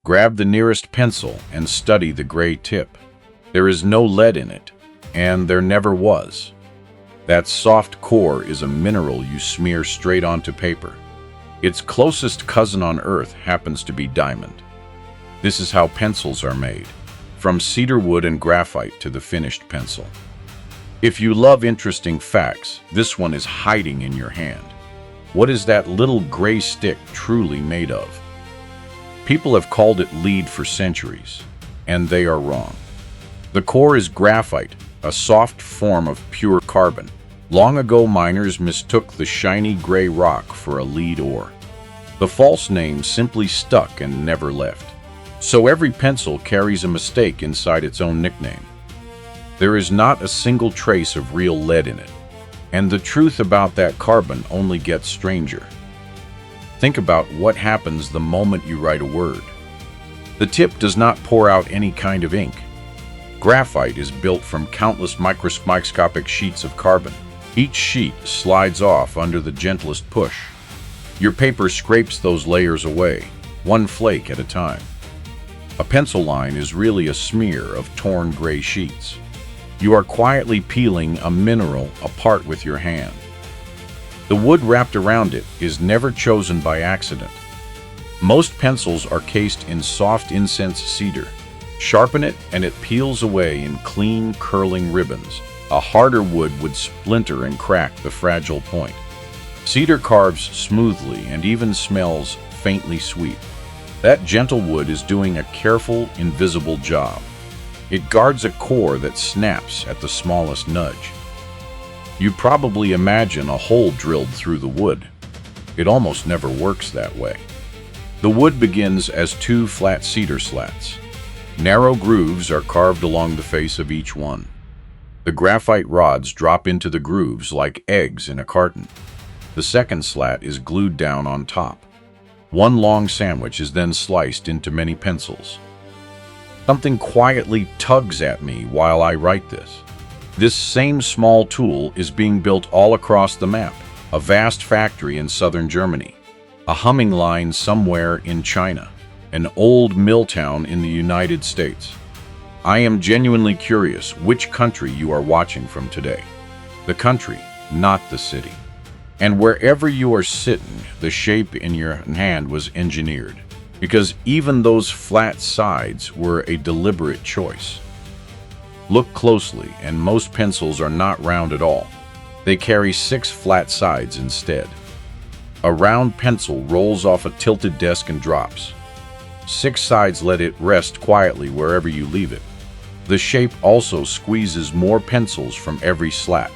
Grab the nearest pencil and study the gray tip. There is no lead in it, and there never was. That soft core is a mineral you smear straight onto paper. Its closest cousin on Earth happens to be diamond. This is how pencils are made, from cedar wood and graphite to the finished pencil. If you love interesting facts, this one is hiding in your hand. What is that little gray stick truly made of? People have called it lead for centuries, and they are wrong. The core is graphite, a soft form of pure carbon. Long ago, miners mistook the shiny gray rock for a lead ore. The false name simply stuck and never left. So every pencil carries a mistake inside its own nickname. There is not a single trace of real lead in it, and the truth about that carbon only gets stranger. Think about what happens the moment you write a word. The tip does not pour out any kind of ink. Graphite is built from countless microscopic sheets of carbon. Each sheet slides off under the gentlest push. Your paper scrapes those layers away, one flake at a time. A pencil line is really a smear of torn gray sheets. You are quietly peeling a mineral apart with your hand. The wood wrapped around it is never chosen by accident. Most pencils are cased in soft incense cedar. Sharpen it and it peels away in clean, curling ribbons. A harder wood would splinter and crack the fragile point. Cedar carves smoothly and even smells faintly sweet. That gentle wood is doing a careful, invisible job. It guards a core that snaps at the smallest nudge. You probably imagine a hole drilled through the wood. It almost never works that way. The wood begins as two flat cedar slats. Narrow grooves are carved along the face of each one. The graphite rods drop into the grooves like eggs in a carton. The second slat is glued down on top. One long sandwich is then sliced into many pencils. Something quietly tugs at me while I write this. This same small tool is being built all across the map. A vast factory in southern Germany, a humming line somewhere in China, an old mill town in the United States. I am genuinely curious which country you are watching from today. The country, not the city. And wherever you are sitting, the shape in your hand was engineered, because even those flat sides were a deliberate choice. Look closely, and most pencils are not round at all. They carry 6 flat sides instead. A round pencil rolls off a tilted desk and drops. 6 sides let it rest quietly wherever you leave it. The shape also squeezes more pencils from every slat.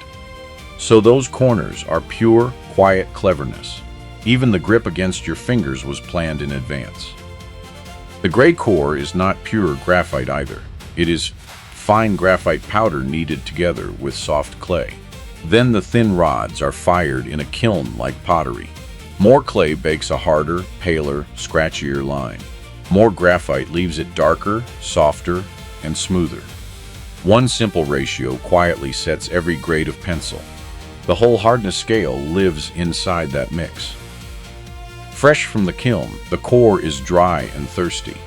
So those corners are pure, quiet cleverness. Even the grip against your fingers was planned in advance. The gray core is not pure graphite either. It is fine graphite powder kneaded together with soft clay. Then the thin rods are fired in a kiln like pottery. More clay bakes a harder, paler, scratchier line. More graphite leaves it darker, softer, and smoother. One simple ratio quietly sets every grade of pencil. The whole hardness scale lives inside that mix. Fresh from the kiln, the core is dry and thirsty.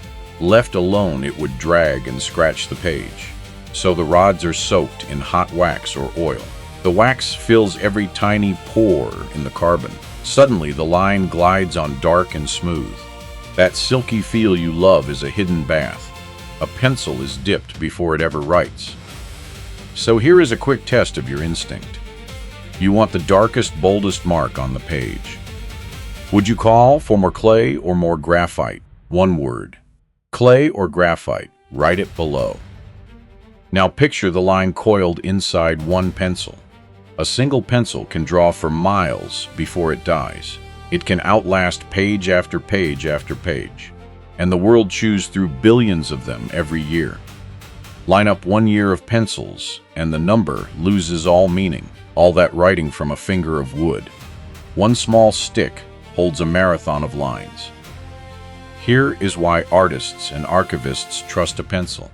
Left alone, it would drag and scratch the page. So the rods are soaked in hot wax or oil. The wax fills every tiny pore in the carbon. Suddenly, the line glides on dark and smooth. That silky feel you love is a hidden bath. A pencil is dipped before it ever writes. So here is a quick test of your instinct. You want the darkest, boldest mark on the page. Would you call for more clay or more graphite? One word. Clay or graphite? Write it below. Now picture the line coiled inside one pencil. A single pencil can draw for miles before it dies. It can outlast page after page after page. And the world chews through billions of them every year. Line up 1 year of pencils, and the number loses all meaning. All that writing from a finger of wood. One small stick holds a marathon of lines. Here is why artists and archivists trust a pencil.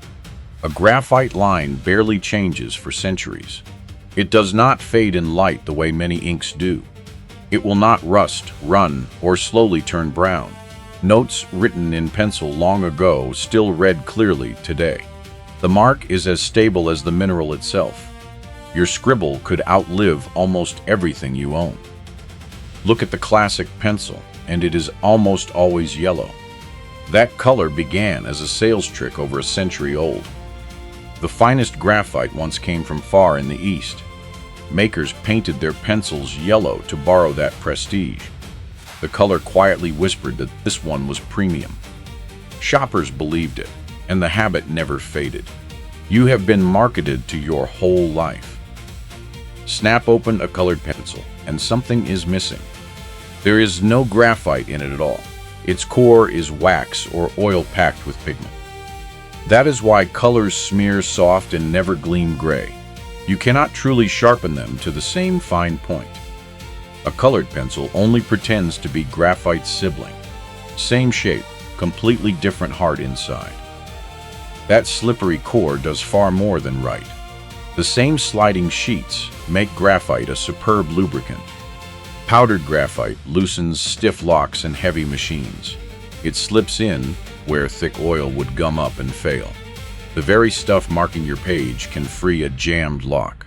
A graphite line barely changes for centuries. It does not fade in light the way many inks do. It will not rust, run, or slowly turn brown. Notes written in pencil long ago still read clearly today. The mark is as stable as the mineral itself. Your scribble could outlive almost everything you own. Look at the classic pencil, and it is almost always yellow. That color began as a sales trick over a century old. The finest graphite once came from far in the East. Makers painted their pencils yellow to borrow that prestige. The color quietly whispered that this one was premium. Shoppers believed it, and the habit never faded. You have been marketed to your whole life. Snap open a colored pencil, and something is missing. There is no graphite in it at all. Its core is wax or oil packed with pigment. That is why colors smear soft and never gleam gray. You cannot truly sharpen them to the same fine point. A colored pencil only pretends to be graphite's sibling. Same shape, completely different heart inside. That slippery core does far more than write. The same sliding sheets make graphite a superb lubricant. Powdered graphite loosens stiff locks in heavy machines. It slips in where thick oil would gum up and fail. The very stuff marking your page can free a jammed lock.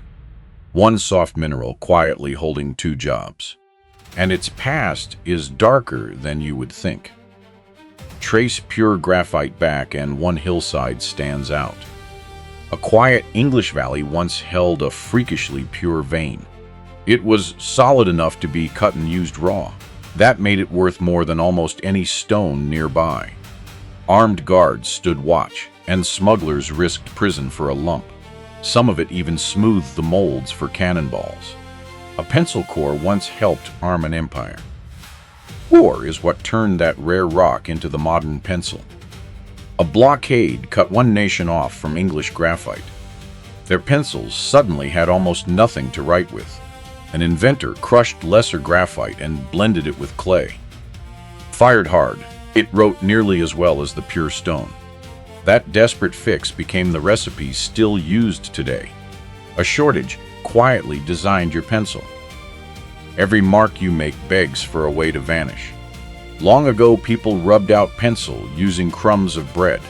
One soft mineral quietly holding two jobs. And its past is darker than you would think. Trace pure graphite back and one hillside stands out. A quiet English valley once held a freakishly pure vein. It was solid enough to be cut and used raw. That made it worth more than almost any stone nearby. Armed guards stood watch, and smugglers risked prison for a lump. Some of it even smoothed the molds for cannonballs. A pencil core once helped arm an empire. War is what turned that rare rock into the modern pencil. A blockade cut one nation off from English graphite. Their pencils suddenly had almost nothing to write with. An inventor crushed lesser graphite and blended it with clay. Fired hard, it wrote nearly as well as the pure stone. That desperate fix became the recipe still used today. A shortage quietly designed your pencil. Every mark you make begs for a way to vanish. Long ago, people rubbed out pencil using crumbs of bread.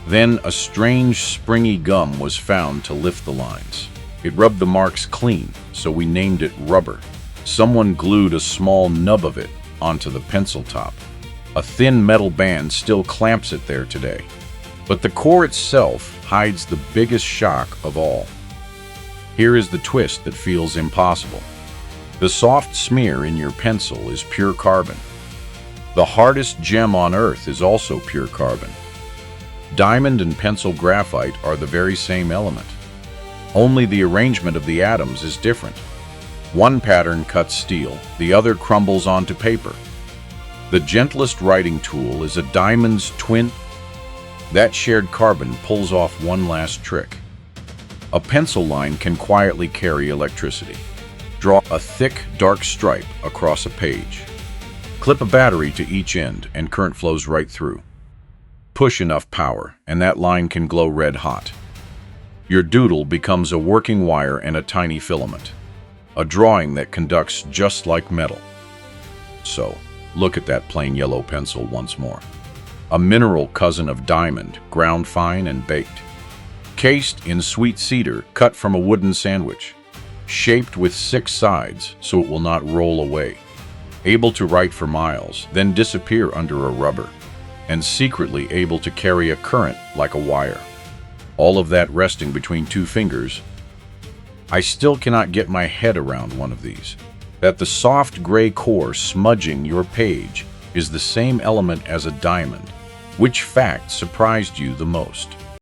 Then a strange springy gum was found to lift the lines. It rubbed the marks clean, so we named it rubber. Someone glued a small nub of it onto the pencil top. A thin metal band still clamps it there today. But the core itself hides the biggest shock of all. Here is the twist that feels impossible. The soft smear in your pencil is pure carbon. The hardest gem on Earth is also pure carbon. Diamond and pencil graphite are the very same element. Only the arrangement of the atoms is different. One pattern cuts steel, the other crumbles onto paper. The gentlest writing tool is a diamond's twin. That shared carbon pulls off one last trick. A pencil line can quietly carry electricity. Draw a thick, dark stripe across a page. Clip a battery to each end and current flows right through. Push enough power and that line can glow red hot. Your doodle becomes a working wire and a tiny filament. A drawing that conducts just like metal. So, look at that plain yellow pencil once more. A mineral cousin of diamond, ground fine and baked. Cased in sweet cedar cut from a wooden sandwich. Shaped with 6 sides so it will not roll away. Able to write for miles, then disappear under a rubber. And secretly able to carry a current like a wire. All of that resting between 2 fingers. I still cannot get my head around one of these. That the soft gray core smudging your page is the same element as a diamond. Which fact surprised you the most?